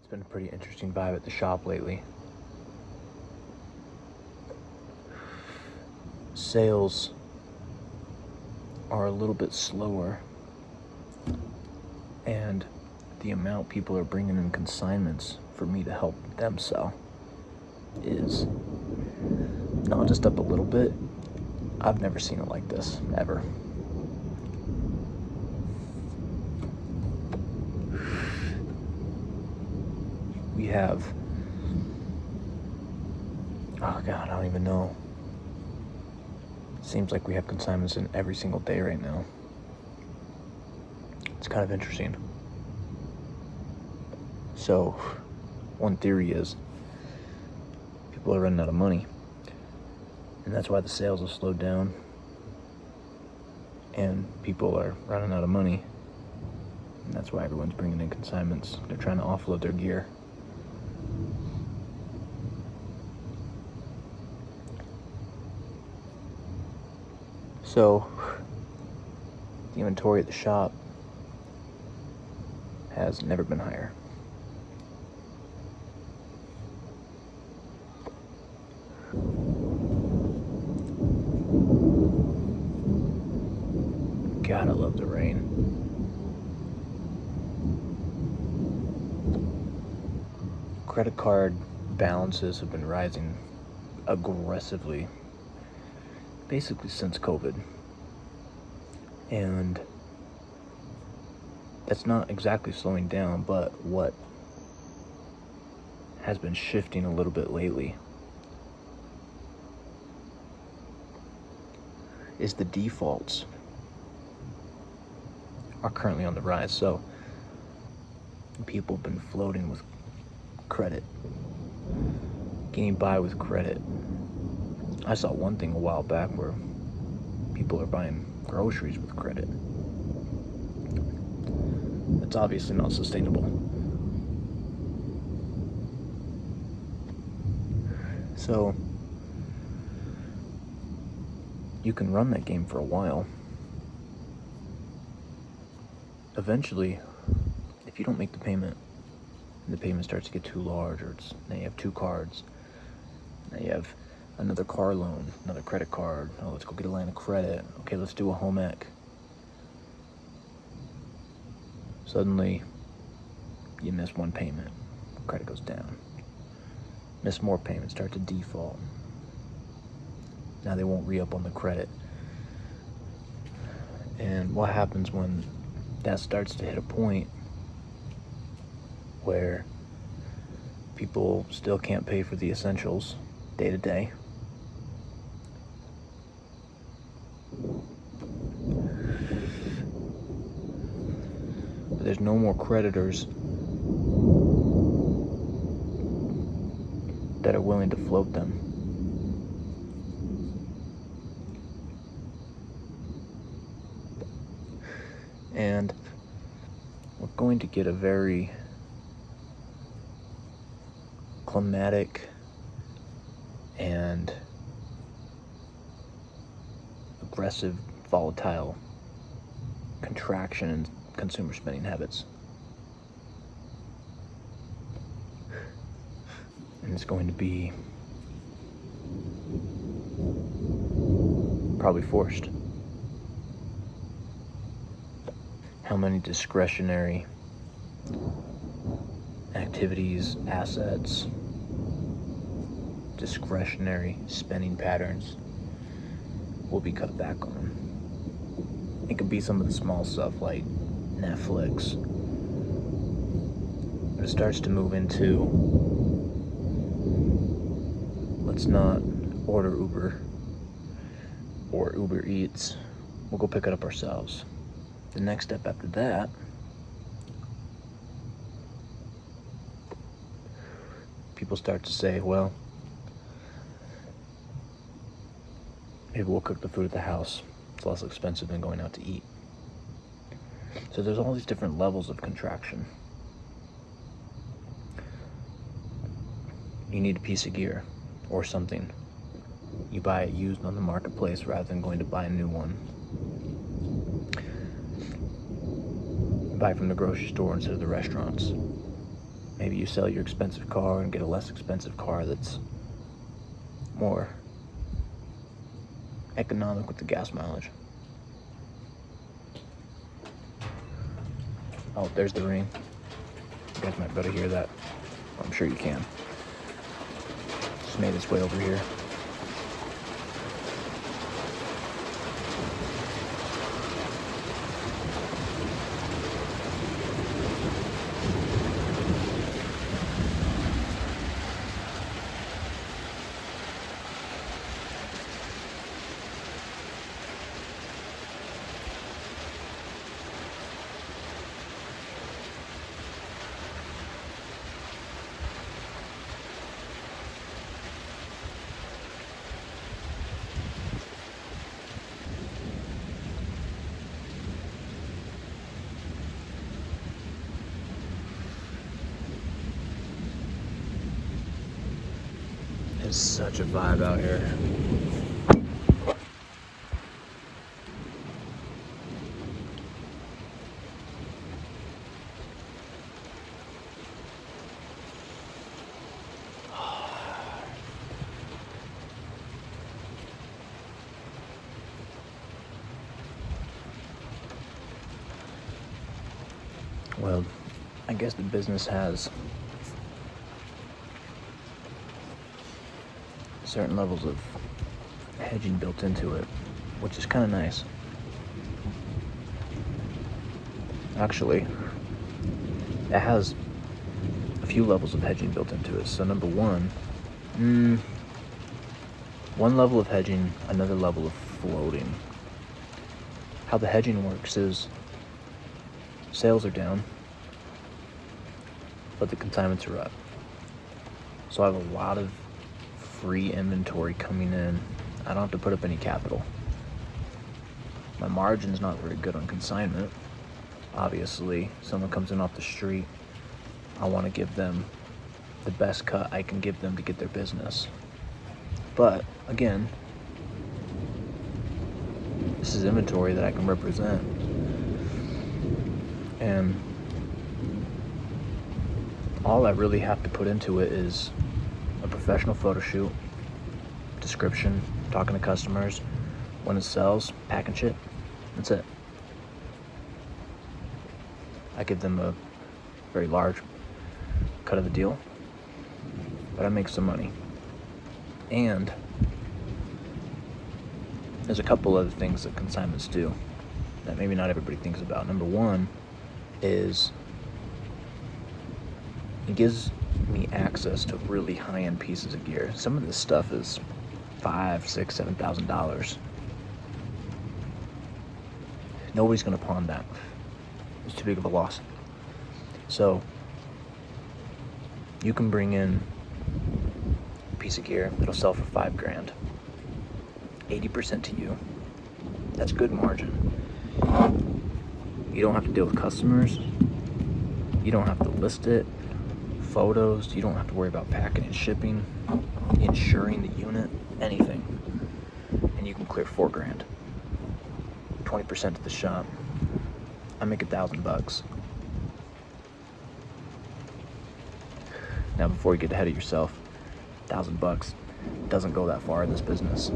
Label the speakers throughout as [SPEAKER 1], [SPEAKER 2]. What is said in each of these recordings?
[SPEAKER 1] It's been a pretty interesting vibe at the shop lately. Sales are a little bit slower, and the amount people are bringing in consignments for me to help them sell is not just up a little bit. I've never seen it like this, ever. We have, oh God, I don't even know. Seems like we have consignments in every single day right now. It's kind of interesting. So, one theory is people are running out of money, and that's why the sales have slowed down, and people are running out of money, and that's why everyone's bringing in consignments. They're trying to offload their gear. So, the inventory at the shop has never been higher. God, I love the rain. Credit card balances have been rising aggressively, basically since COVID. And that's not exactly slowing down, but what has been shifting a little bit lately is the defaults are currently on the rise. So people have been floating with credit, getting by with credit. I saw one thing a while back where people are buying groceries with credit. It's obviously not sustainable. So you can run that game for a while. Eventually, if you don't make the payment, and the payment starts to get too large, or now you have two cards, now you have another car loan, another credit card, oh, let's go get a line of credit, okay, let's do a home ec. Suddenly, you miss one payment, credit goes down. Miss more payments, start to default. Now they won't re-up on the credit. And what happens when that starts to hit a point where people still can't pay for the essentials day to day? But there's no more creditors that are willing to float them. And we're going to get a very climatic and aggressive, volatile contraction in consumer spending habits. And it's going to be probably forced. How many discretionary activities, assets, discretionary spending patterns will be cut back on? It could be some of the small stuff like Netflix. But it starts to move into, let's not order Uber or Uber Eats. We'll go pick it up ourselves. The next step after that people start to say, well, maybe we'll cook the food at the house. It's less expensive than going out to eat. So there's all these different levels of contraction. You need a piece of gear or something. You buy it used on the marketplace rather than going to buy a new one. You buy from the grocery store instead of the restaurants. Maybe maybe you sell your expensive car and get a less expensive car that's more economic with the gas mileage. Oh, there's the ring. You guys might be able to hear that. I'm sure you can. Just made its way over here. It's such a vibe out here. Well, I guess the business has certain levels of hedging built into it, which is kind of nice. Actually, it has a few levels of hedging built into it. So number one level of hedging, another level of floating. How the hedging works is sales are down, but the consignments are up. So I have a lot of free inventory coming in. I don't have to put up any capital. My margin's not very good on consignment. Obviously, someone comes in off the street, I want to give them the best cut I can give them to get their business. But again, this is inventory that I can represent. And all I really have to put into it is a professional photo shoot, description, talking to customers, when it sells, pack and ship. That's it. I give them a very large cut of the deal, but I make some money. And there's a couple other things that consignments do that maybe not everybody thinks about. Number one is it gives me access to really high-end pieces of gear. Some of this stuff is $5,000, $6,000, $7,000. Nobody's gonna pawn that. It's too big of a loss. So you can bring in a piece of gear that'll sell for $5,000, 80% to you. That's good margin. You don't have to deal with customers. You don't have to list it. Photos, you don't have to worry about packing and shipping, insuring the unit, anything. And you can clear $4,000, 20% to the shop. I make $1,000. Now, before you get ahead of yourself, $1,000 doesn't go that far in this business.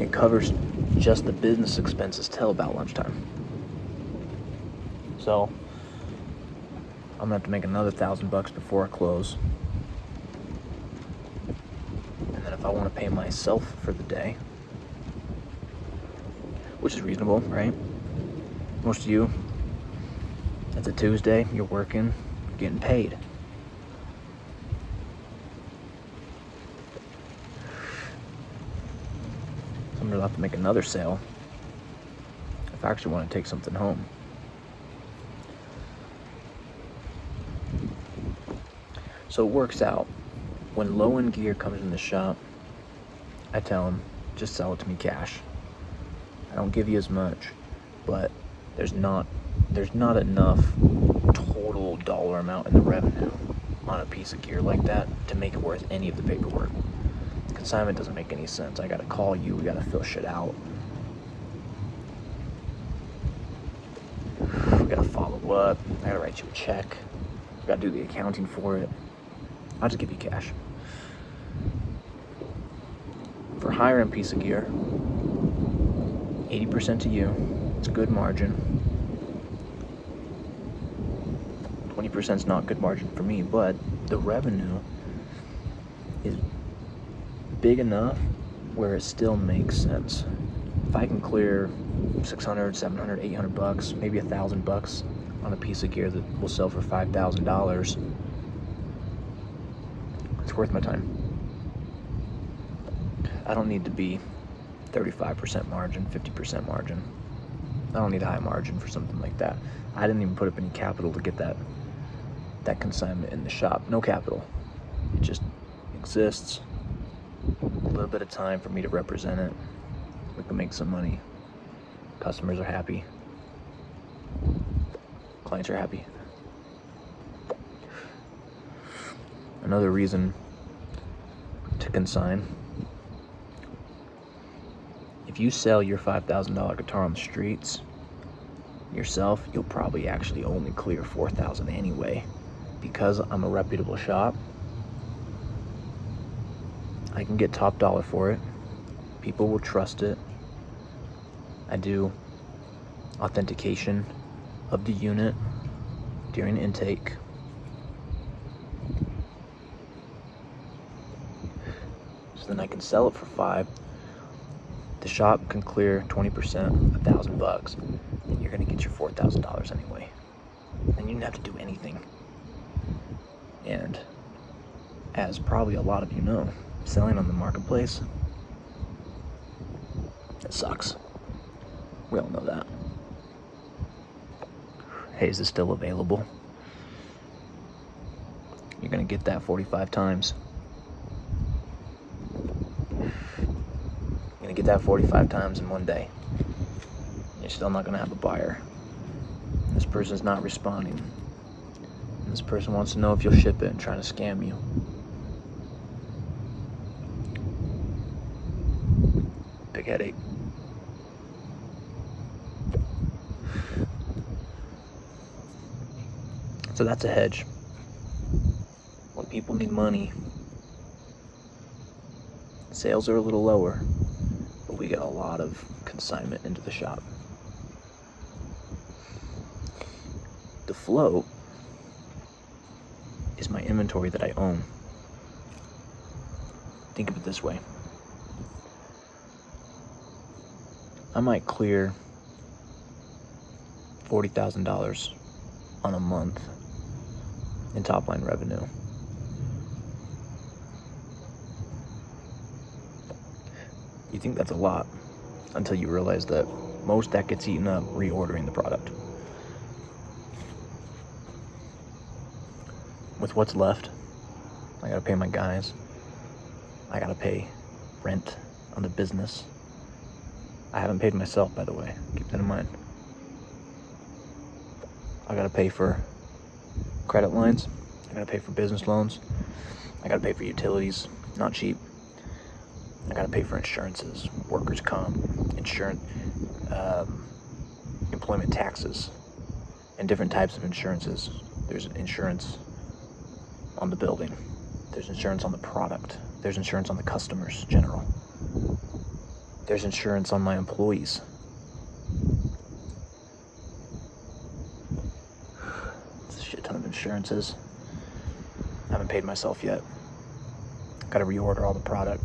[SPEAKER 1] It covers just the business expenses till about lunchtime. So I'm gonna have to make another $1,000 before I close. And then if I want to pay myself for the day, which is reasonable, right? Most of you, it's a Tuesday, you're working, getting paid. So I'm gonna have to make another sale if I actually want to take something home. So it works out. When low-end gear comes in the shop, I tell them, just sell it to me cash. I don't give you as much, but there's not enough total dollar amount in the revenue on a piece of gear like that to make it worth any of the paperwork. Consignment doesn't make any sense. I gotta call you, we gotta fill shit out. We gotta follow up, I gotta write you a check. I gotta do the accounting for it. I'll just give you cash. For higher end piece of gear, 80% to you. It's good margin. 20% is not good margin for me, but the revenue is big enough where it still makes sense. If I can clear $600, $700, $800, maybe $1,000 on a piece of gear that will sell for $5,000, it's worth my time. I don't need to be 35% margin, 50% margin. I don't need a high margin for something like that. I didn't even put up any capital to get that consignment in the shop. No capital. It just exists. A little bit of time for me to represent it. We can make some money. Customers are happy. Clients are happy. Another reason to consign: if you sell your $5,000 guitar on the streets yourself, you'll probably actually only clear $4,000 anyway. Because I'm a reputable shop, I can get top dollar for it. People will trust it. I do authentication of the unit during intake. So then I can sell it for $5,000. The shop can clear 20%, $1,000, and you're gonna get your $4,000 anyway. And you didn't have to do anything. And as probably a lot of you know, selling on the marketplace, it sucks. We all know that. Hey, is this still available? You're gonna get that 45 times. You're gonna get that 45 times in one day. You're still not gonna have a buyer. This person's not responding. And this person wants to know if you'll ship it and trying to scam you. Big headache. So that's a hedge. When people need money, sales are a little lower, but we get a lot of consignment into the shop. The float is my inventory that I own. Think of it this way. I might clear $40,000 on a month in top line revenue. You think that's a lot until you realize that most that gets eaten up reordering the product. With what's left, I gotta pay my guys. I gotta pay rent on the business. I haven't paid myself, by the way. Keep that in mind. I gotta pay for credit lines. I gotta pay for business loans. I gotta pay for utilities, not cheap. I gotta pay for insurances, workers' comp, insurance, employment taxes, and different types of insurances. There's insurance on the building. There's insurance on the product. There's insurance on the customers, general. There's insurance on my employees. It's a shit ton of insurances. I haven't paid myself yet. Gotta reorder all the product.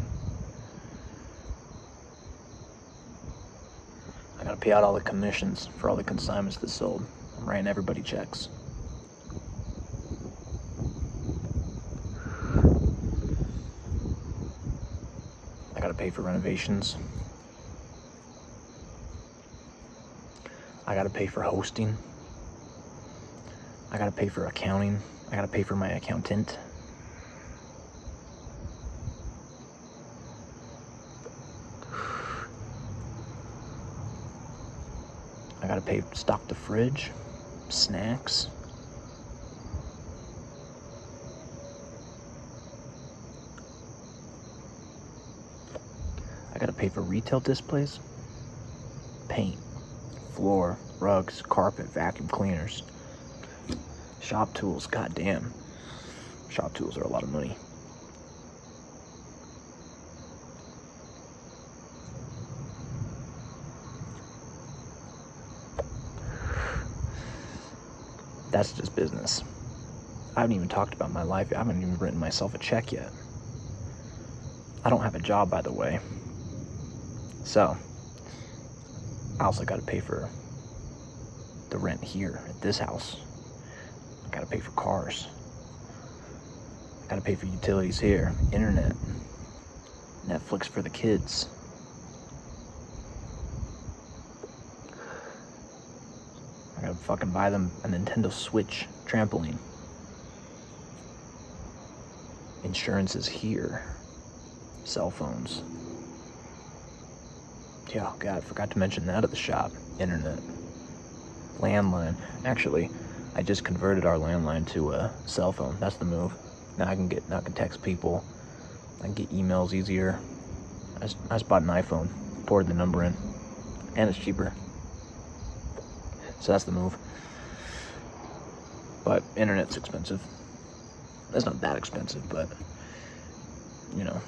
[SPEAKER 1] I gotta pay out all the commissions for all the consignments that sold. I'm writing everybody checks. I gotta pay for renovations. I gotta pay for hosting. I gotta pay for accounting. I gotta pay for my accountant. I gotta pay to stock the fridge, snacks. I gotta pay for retail displays, paint, floor, rugs, carpet, vacuum cleaners, Shop tools, goddamn. Shop tools are a lot of money. That's just business. I haven't even talked about my life. I haven't even written myself a check yet. I don't have a job, by the way. So, I also got to pay for the rent here at this house. I got to pay for cars. I got to pay for utilities here, internet, Netflix for the kids. I gotta fucking buy them a Nintendo Switch trampoline. Insurance is here. Cell phones. Yeah, God, I forgot to mention that at the shop. Internet. Landline. Actually, I just converted our landline to a cell phone. That's the move. Now I can text people. I can get emails easier. I just bought an iPhone. Poured the number in. And it's cheaper. So that's the move. But internet's expensive. It's not that expensive, but, you know.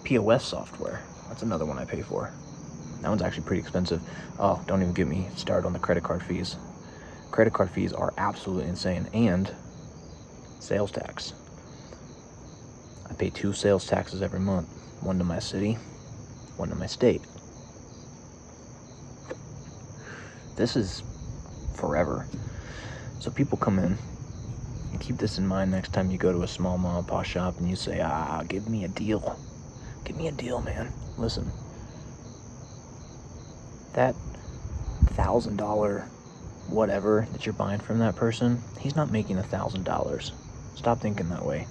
[SPEAKER 1] POS software. That's another one I pay for. That one's actually pretty expensive. Oh, don't even get me started on the credit card fees. Credit card fees are absolutely insane. And sales tax. I pay 2 sales taxes every month. One to my city, one to my state. This is forever. So people come in, and keep this in mind next time you go to a small mom and pop shop and you say, give me a deal. Give me a deal, man. Listen, that $1,000 whatever that you're buying from that person, he's not making $1,000. Stop thinking that way.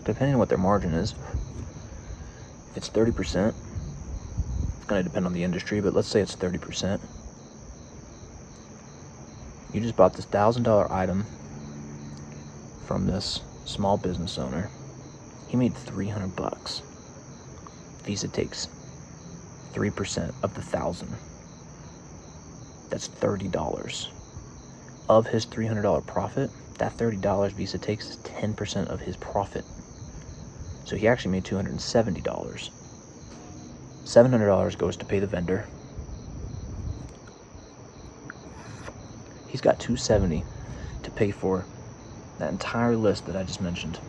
[SPEAKER 1] Depending on what their margin is, if it's 30%, going to depend on the industry, but let's say it's 30%. You just bought this $1,000 item from this small business owner. He made $300. Visa takes 3% of the 1,000. That's $30. Of his $300 profit, that $30 Visa takes is 10% of his profit. So he actually made $270. $700 goes to pay the vendor. He's got $270 to pay for that entire list that I just mentioned.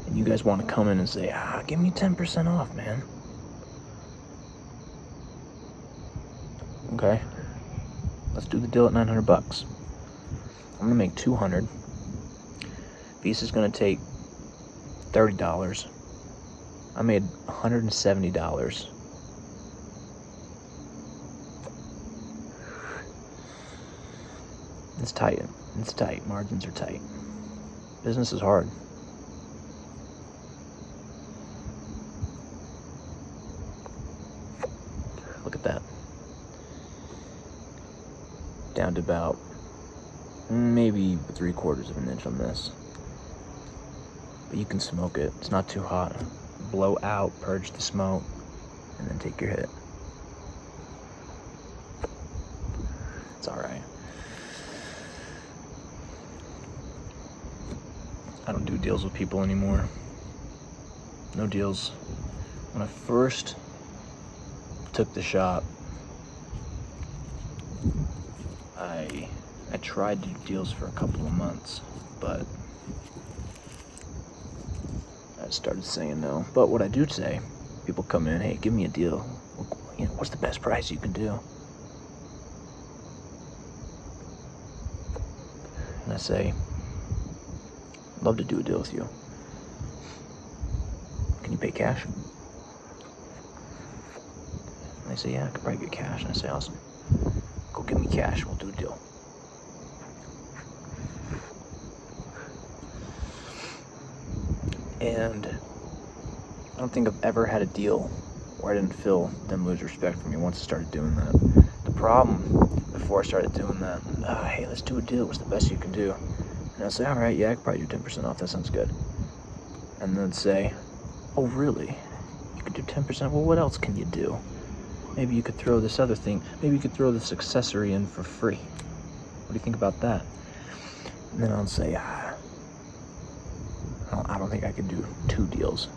[SPEAKER 1] And you guys want to come in and say, give me 10% off, man. Okay. Let's do the deal at $900. I'm going to make $200. Visa's going to take $30. I made $170. It's tight. It's tight. Margins are tight. Business is hard. Look at that. Down to about maybe 3/4 of an inch on this. But you can smoke it. It's not too hot. Blow out, purge the smoke, and then take your hit. It's alright. I don't do deals with people anymore. No deals. When I first took the shop, I tried to do deals for a couple of months, but I started saying no. But what I do say, people come in, hey, give me a deal. What's the best price you can do? And I say, I'd love to do a deal with you. Can you pay cash? And they say, yeah, I could probably get cash. And I say, awesome. Go give me cash, we'll do a deal. And I don't think I've ever had a deal where I didn't feel them lose respect for me once I started doing that. The problem before I started doing that, hey, let's do a deal. What's the best you can do? And I'll say, all right, yeah, I could probably do 10% off. That sounds good. And then say, oh, really? You could do 10%? Well, what else can you do? Maybe you could throw this other thing. Maybe you could throw this accessory in for free. What do you think about that? And then I'll say, I don't think I could do 2 deals.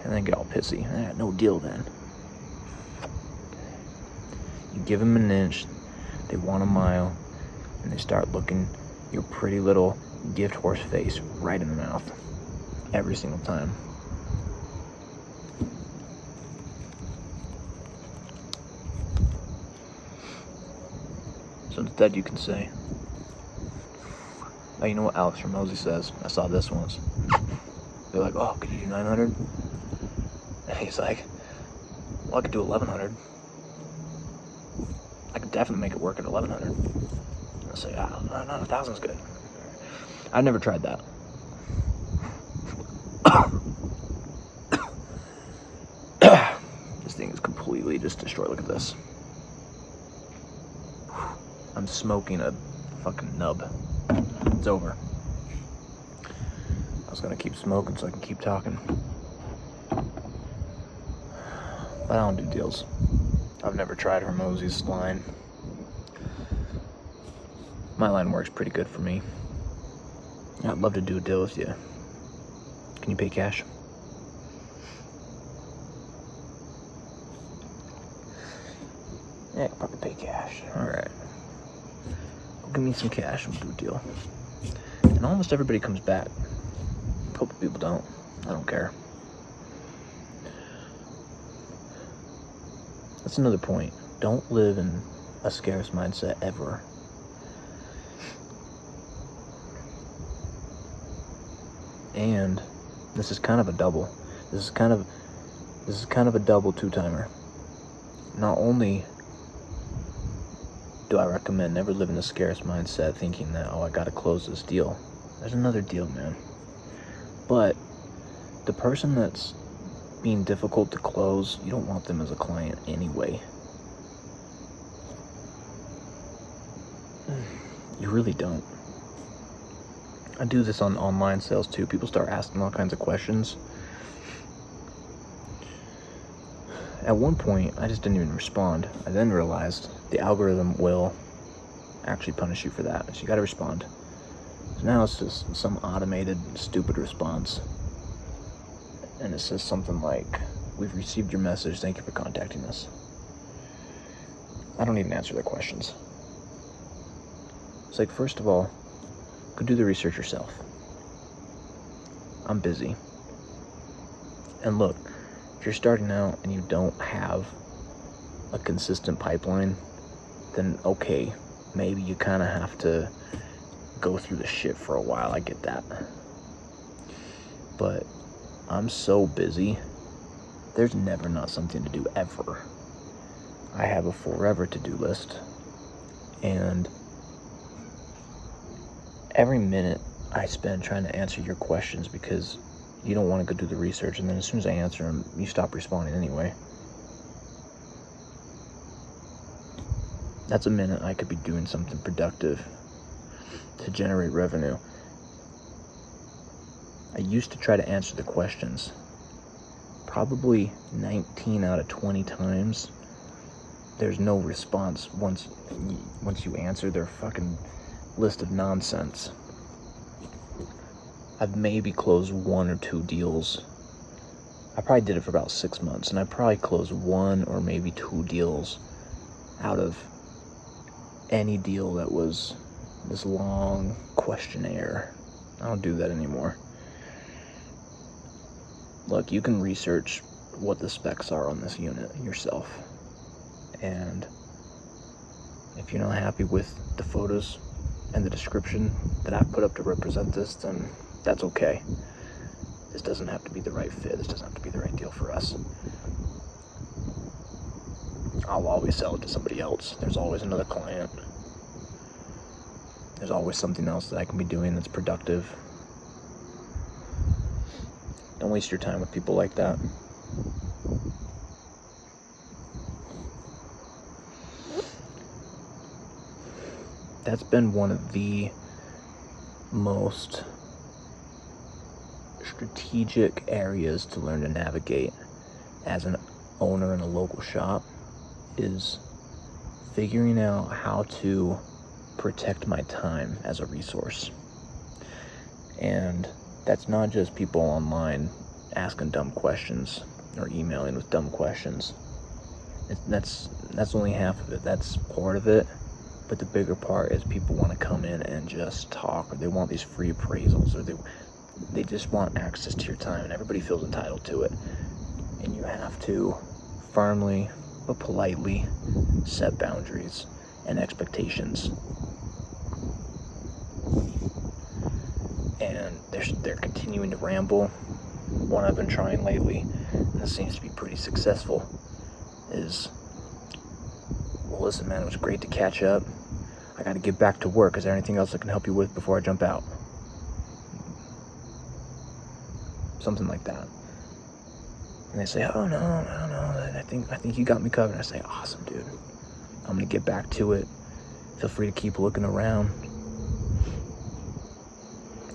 [SPEAKER 1] And then get all pissy. No deal then. You give them an inch, they want a mile, and they start looking your pretty little gift horse face right in the mouth every single time. So instead you can say, oh, you know what Alex Ramosi says? I saw this once. They're like, oh, could you do 900? And he's like, well, I could do 1100. I could definitely make it work at 1100. I'll say, no, 1000's good. I've never tried that. This thing is completely just destroyed. Look at this. I'm smoking a fucking nub. It's over. I was gonna keep smoking so I can keep talking. But I don't do deals. I've never tried Hermosi's line. My line works pretty good for me. I'd love to do a deal with you. Can you pay cash? Yeah, I can probably pay cash. Alright. Well, give me some cash and we'll do a deal. And almost everybody comes back. A couple people don't. I don't care. That's another point. Don't live in a scarce mindset ever. And this is kind of a double. This is kind of a double 2-timer. Not only do I recommend never live in a scarce mindset thinking that, I gotta close this deal. There's another deal, man. But the person that's being difficult to close, you don't want them as a client anyway. You really don't. I do this on online sales too. People start asking all kinds of questions. At one point, I just didn't even respond. I then realized the algorithm will actually punish you for that. So you gotta respond. So now it's just some automated, stupid response. And it says something like, we've received your message, thank you for contacting us. I don't even answer their questions. It's like, first of all, go do the research yourself. I'm busy. And look, if you're starting out and you don't have a consistent pipeline, then okay, maybe you kind of have to go through the shit for a while. I get that. But I'm so busy, there's never not something to do, ever. I have a forever to-do list, and every minute I spend trying to answer your questions because you don't want to go do the research, and then as soon as I answer them, you stop responding anyway. That's a minute I could be doing something productive to generate revenue. I used to try to answer the questions. Probably 19 out of 20 times, there's no response once you answer their fucking list of nonsense. I've maybe closed 1 or 2 deals. I probably did it for about 6 months, and I probably closed 1 or maybe 2 deals out of any deal that was this long questionnaire. I don't do that anymore. Look, you can research what the specs are on this unit yourself. And if you're not happy with the photos and the description that I've put up to represent this, then that's okay. This doesn't have to be the right fit. This doesn't have to be the right deal for us. I'll always sell it to somebody else. There's always another client. There's always something else that I can be doing that's productive. Don't waste your time with people like that. That's been one of the most strategic areas to learn to navigate as an owner in a local shop is figuring out how to protect my time as a resource. And that's not just people online asking dumb questions or emailing with dumb questions. That's only half of it. That's part of it. But the bigger part is people want to come in and just talk, or they want these free appraisals, or they just want access to your time, and everybody feels entitled to it. And you have to firmly but politely set boundaries and expectations. And they're continuing to ramble. One I've been trying lately, and this seems to be pretty successful, is, well, listen, man, it was great to catch up. I got to get back to work. Is there anything else I can help you with before I jump out? Something like that. And they say, oh, no, I think you got me covered. And I say, awesome, dude. I'm going to get back to it. Feel free to keep looking around.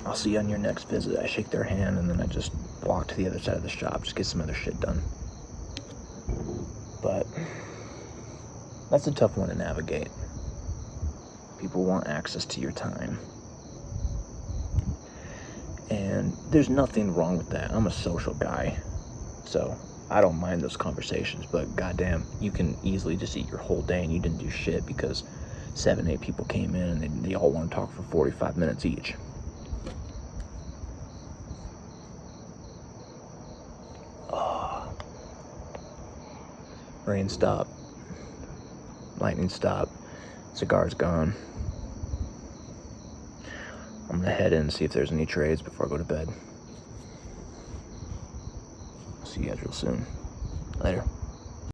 [SPEAKER 1] I'll see you on your next visit. I shake their hand, and then I just walk to the other side of the shop, just get some other shit done. But that's a tough one to navigate. People want access to your time. And there's nothing wrong with that. I'm a social guy, so I don't mind those conversations, but goddamn, you can easily just eat your whole day and you didn't do shit because 7-8 people came in and they all want to talk for 45 minutes each. Rain stop, lightning stop, cigar's gone. I'm gonna head in and see if there's any trades before I go to bed. See you guys real soon. Later.